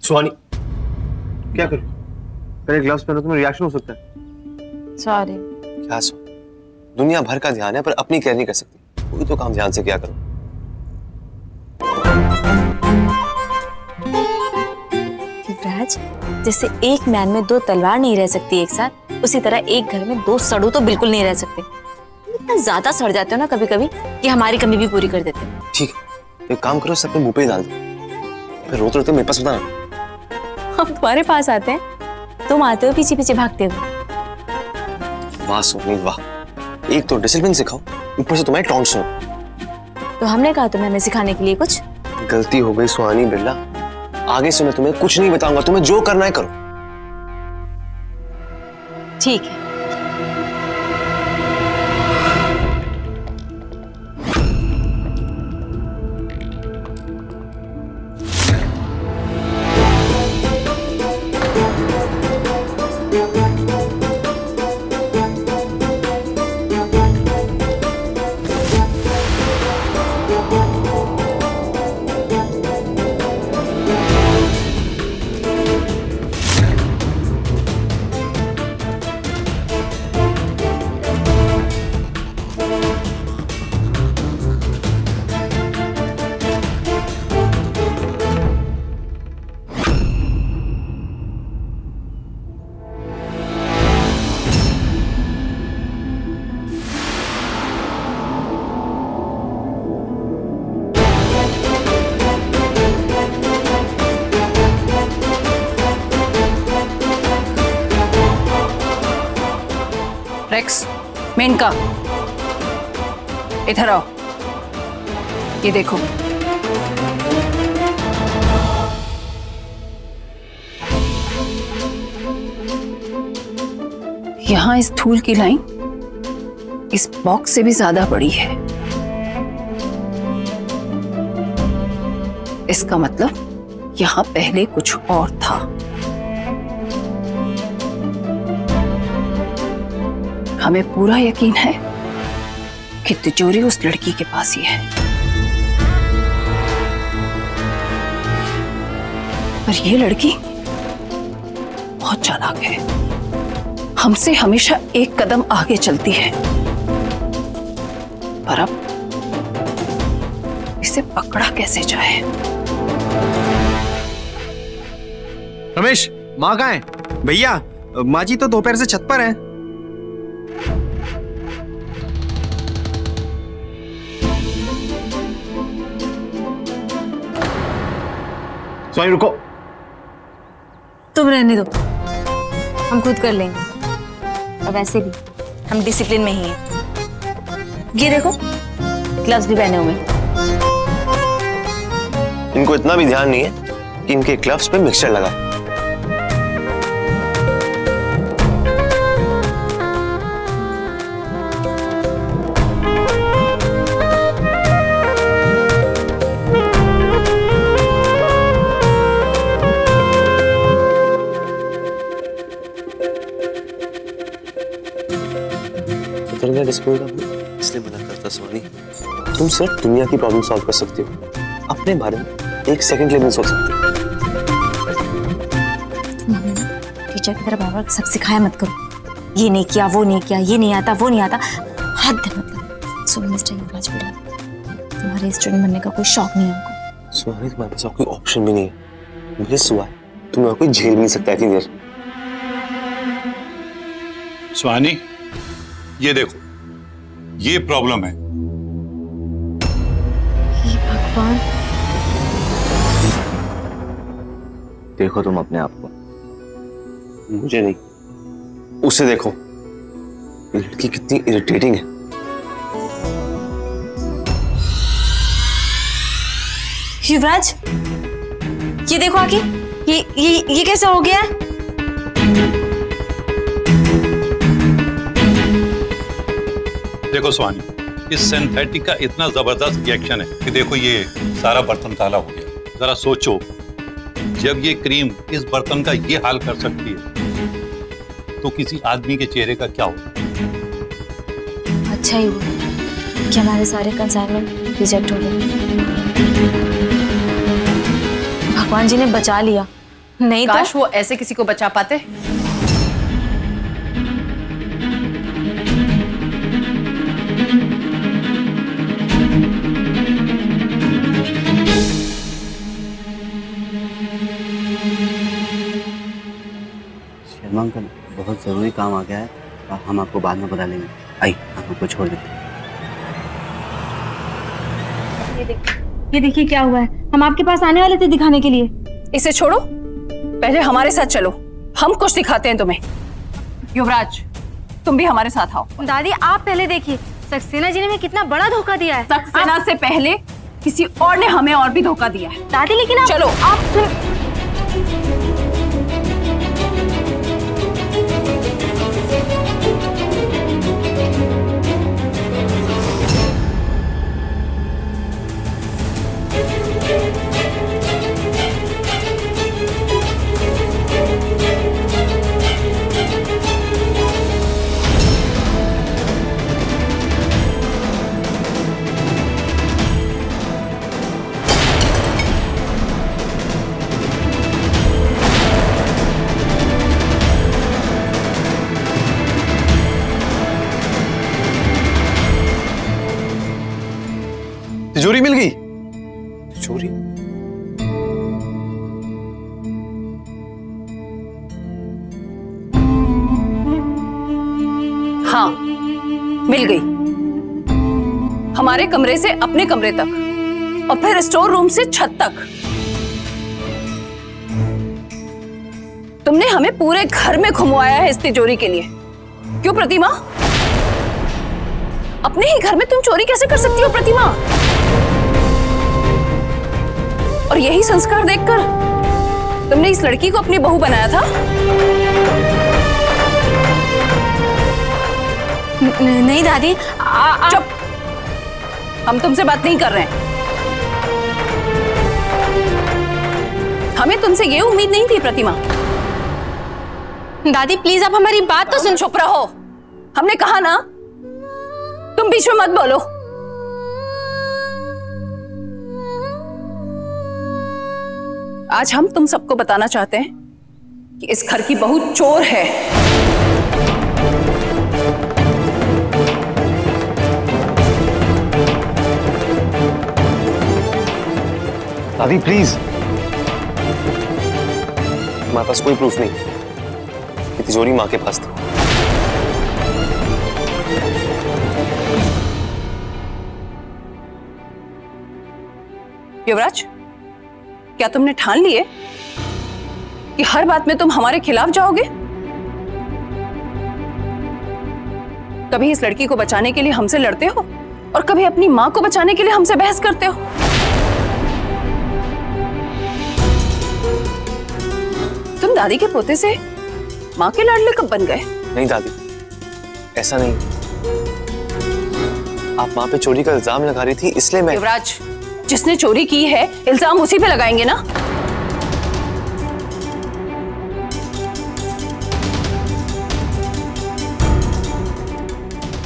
सुहानी क्या करूं? पहले ग्लव्स पहनो, तुम्हें रिएक्शन हो सकता है। सॉरी। क्या सो? दुनिया भर का ध्यान है पर अपनी केयर नहीं कर सकती। कोई तो काम ध्यान से क्या करो। युवराज, जैसे एक मैन में दो तलवार नहीं रह सकती एक साथ, उसी तरह एक घर में दो सड़ू तो बिल्कुल नहीं रह सकते। इतना ज्यादा सड़ जाते हो ना कभी कभी कि हमारी कमी भी पूरी कर देते हो। ठीक है, एक काम करो, सब अपने मुंह पे ही डाल दो। फिर रोते रोते मेरे पास बताना। हम तुम्हारे पास आते हैं, तुम आते हो पीछे पीछे भागते हो। वाह सोनी वाह, एक तो डिसिप्लिन सिखाओ, ऊपर से तुम्हारे टॉन्ट सुनो। तो हमने कहा तुम्हें हमें सिखाने के लिए कुछ? गलती हो गई सुहानी बिरला, आगे से मैं तुम्हें कुछ नहीं बताऊंगा, तुम्हें जो करना है करो। ठीक है। रेक्स, मेनका, इधर आओ। ये देखो, यहां इस धूल की लाइन इस बॉक्स से भी ज्यादा बड़ी है। इसका मतलब यहां पहले कुछ और था। हमें पूरा यकीन है कि तिजोरी उस लड़की के पास ही है, पर ये लड़की बहुत चालाक है, हमसे हमेशा एक कदम आगे चलती है। पर अब इसे पकड़ा कैसे जाए? रमेश, माँ कहाँ है? भैया, माँ जी तो दोपहर से छत पर है। स्वामी रुको। तुम रहने दो, हम खुद कर लेंगे। और वैसे भी हम डिसिप्लिन में ही हैं। ये देखो, ग्लव्स भी पहने हुए। इनको इतना भी ध्यान नहीं है कि इनके ग्लव्स पे मिक्सचर लगा है। इसलिए मना करता सुहानी, तुम सिर्फ दुनिया की प्रॉब्लम सॉल्व कर सकती हो, अपने बारे में एक सेकंड के लिए नहीं सोच सकती। टीचर की तरह बार-बार सब सिखाया मत करो। ये नहीं किया, वो नहीं किया, ये नहीं आता, वो नहीं आता, हद है मतलब। सुनो मिस्टर युवराज बेटा, तुम्हारे स्टूडेंट बनने का कोई शौक नहीं है हमको। सुहानी, तुम्हारे पास कोई ऑप्शन भी नहीं है, मुझे सिवाय तुम्हें कोई झेल भी नहीं सकता इतनी देर। सुहानी, ये देखो, ये प्रॉब्लम है। हे भगवान। देखो तुम अपने आप को, मुझे नहीं, उसे देखो। ये लड़की कितनी इरिटेटिंग है। युवराज, ये देखो आगे, ये कैसे हो गया? देखो सुहानी, इस सिंथेटिक का इतना जबरदस्त रिएक्शन है कि देखो ये सारा बर्तन काला हो गया। जरा सोचो, जब ये क्रीम इस बर्तन का ये हाल कर सकती है तो किसी आदमी के चेहरे का क्या होगा? अच्छा ही हुआ कि हमारे सारे कंसाइनमेंट रिजेक्ट हो गए। भगवान जी ने बचा लिया, नहीं तो काश वो ऐसे किसी को बचा पाते। शर्मा अंकल, बहुत जरूरी काम आ गया है, हम आपको बाद में बता लेंगे। आइए, हम आपको छोड़ देते हैं। ये देखिए क्या हुआ है। हम आपके पास आने वाले थे दिखाने के लिए। इसे छोड़ो, पहले हमारे साथ चलो, हम कुछ दिखाते हैं तुम्हें। युवराज, तुम भी हमारे साथ आओ। दादी आप पहले देखिए, सक्सेना जी ने हमें कितना बड़ा धोखा दिया है। सक्सेना से पहले किसी और ने हमें और भी धोखा दिया है। दादी लेकिन चलो आप सुन। तिजोरी मिल गई। तिजोरी? हाँ, मिल गई। हमारे कमरे से अपने कमरे तक और फिर स्टोर रूम से छत तक। तुमने हमें पूरे घर में घुमवाया है इस तिजोरी के लिए। क्यों प्रतिमा? अपने ही घर में तुम चोरी कैसे कर सकती हो प्रतिमा? और यही संस्कार देखकर तुमने इस लड़की को अपनी बहू बनाया था? नहीं दादी, चुप, हम तुमसे बात नहीं कर रहे हैं। हमें तुमसे ये उम्मीद नहीं थी प्रतिमा। दादी प्लीज आप हमारी बात तो सुन। चुप रहो, हमने कहा ना, तुम बीच में मत बोलो। आज हम तुम सबको बताना चाहते हैं कि इस घर की बहू चोर है। दादी प्लीज, हमारे पास कोई प्रूफ नहीं कि तिजोरी माँ के पास थी। युवराज, क्या तुमने ठान लिए कि हर बात में तुम हमारे खिलाफ जाओगे? कभी इस लड़की को बचाने के लिए हमसे लड़ते हो और कभी अपनी माँ को बचाने के लिए हमसे बहस करते हो। तुम दादी के पोते से माँ के लाडले कब बन गए? नहीं दादी, ऐसा नहीं। आप माँ पे चोरी का इल्जाम लगा रही थी इसलिए मैं। युवराज, जिसने चोरी की है इल्जाम उसी पे लगाएंगे ना?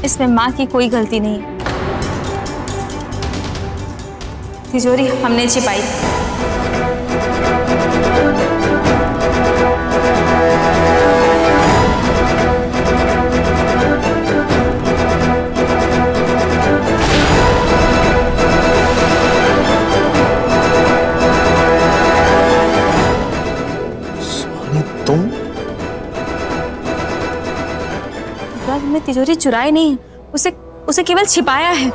इसमें माँ की कोई गलती नहीं है। तिजोरी हमने छिपाई। तुम? हमने तिजोरी चुराई नहीं, उसे केवल छिपाया है।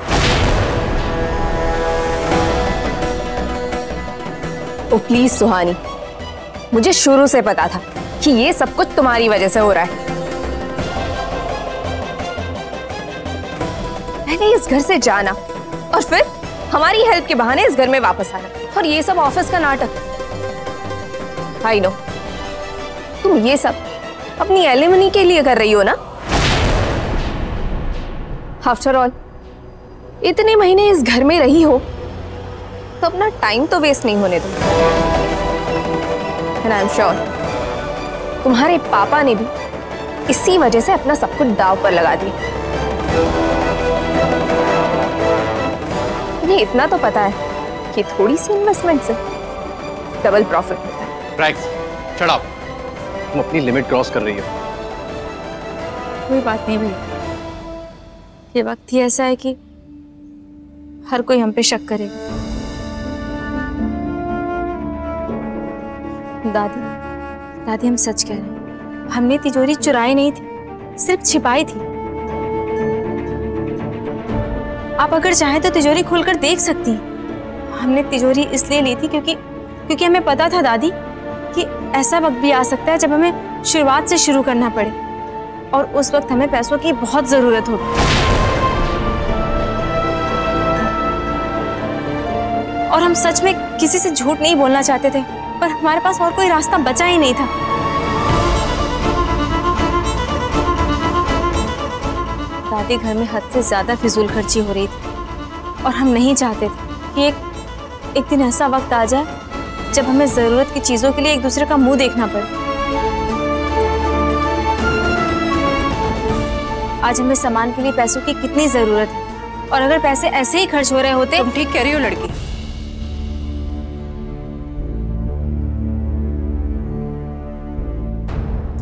ओ प्लीज सुहानी, मुझे शुरू से पता था कि ये सब कुछ तुम्हारी वजह से हो रहा है। पहले इस घर से जाना और फिर हमारी हेल्प के बहाने इस घर में वापस आना, और ये सब ऑफिस का नाटक। आई नो, तुम ये सब अपनी एलिमनी के लिए कर रही हो ना? आफ्टर ऑल इतने महीने इस घर में रही हो तो अपना टाइम तो वेस्ट नहीं होने दो। एंड आई एम श्योर तुम्हारे पापा ने भी इसी वजह से अपना सब कुछ दांव पर लगा दिया। तुम्हें इतना तो पता है कि थोड़ी सी इन्वेस्टमेंट से डबल प्रॉफिट होता है। शट अप, तुम अपनी लिमिट क्रॉस कर रही हो। कोई बात नहीं भैया, ये वक्त ही ऐसा है कि हर कोई हम पे शक करेगा। दादी, दादी हम सच कह रहे हैं, हमने तिजोरी चुराई नहीं थी, सिर्फ छिपाई थी। आप अगर चाहें तो तिजोरी खोलकर देख सकती हैं। हमने तिजोरी इसलिए ली थी क्योंकि हमें पता था दादी कि ऐसा वक्त भी आ सकता है जब हमें शुरुआत से शुरू करना पड़े, और उस वक्त हमें पैसों की बहुत जरूरत होगी। और हम सच में किसी से झूठ नहीं बोलना चाहते थे, पर हमारे पास और कोई रास्ता बचा ही नहीं था। दादी, घर में हद से ज्यादा फिजूल खर्ची हो रही थी और हम नहीं चाहते थे कि एक दिन ऐसा वक्त आ जाए जब हमें जरूरत की चीजों के लिए एक दूसरे का मुंह देखना पड़े। आज हमें सामान के लिए पैसों की कितनी जरूरत है, और अगर पैसे ऐसे ही खर्च हो रहे होते। तुम ठीक कह रही हो लड़की।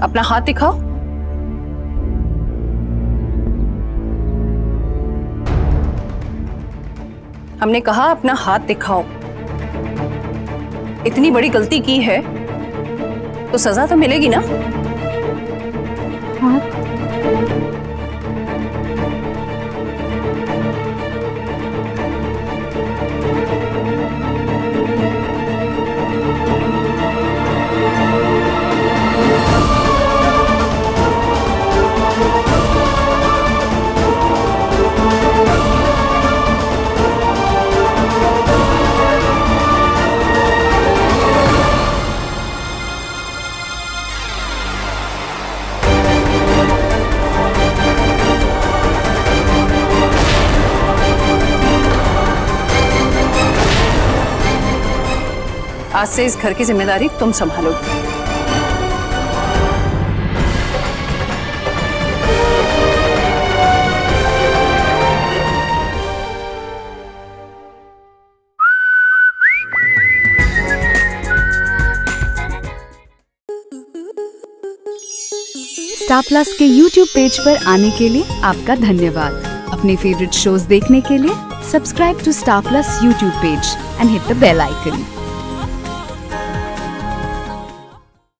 अपना हाथ दिखाओ। हमने कहा अपना हाथ दिखाओ। इतनी बड़ी गलती की है तो सजा तो मिलेगी ना। हाथ? आज से इस घर की जिम्मेदारी तुम संभालोगी। स्टार प्लस के YouTube पेज पर आने के लिए आपका धन्यवाद। अपने फेवरेट शोज देखने के लिए subscribe to Star Plus YouTube page and hit the bell icon.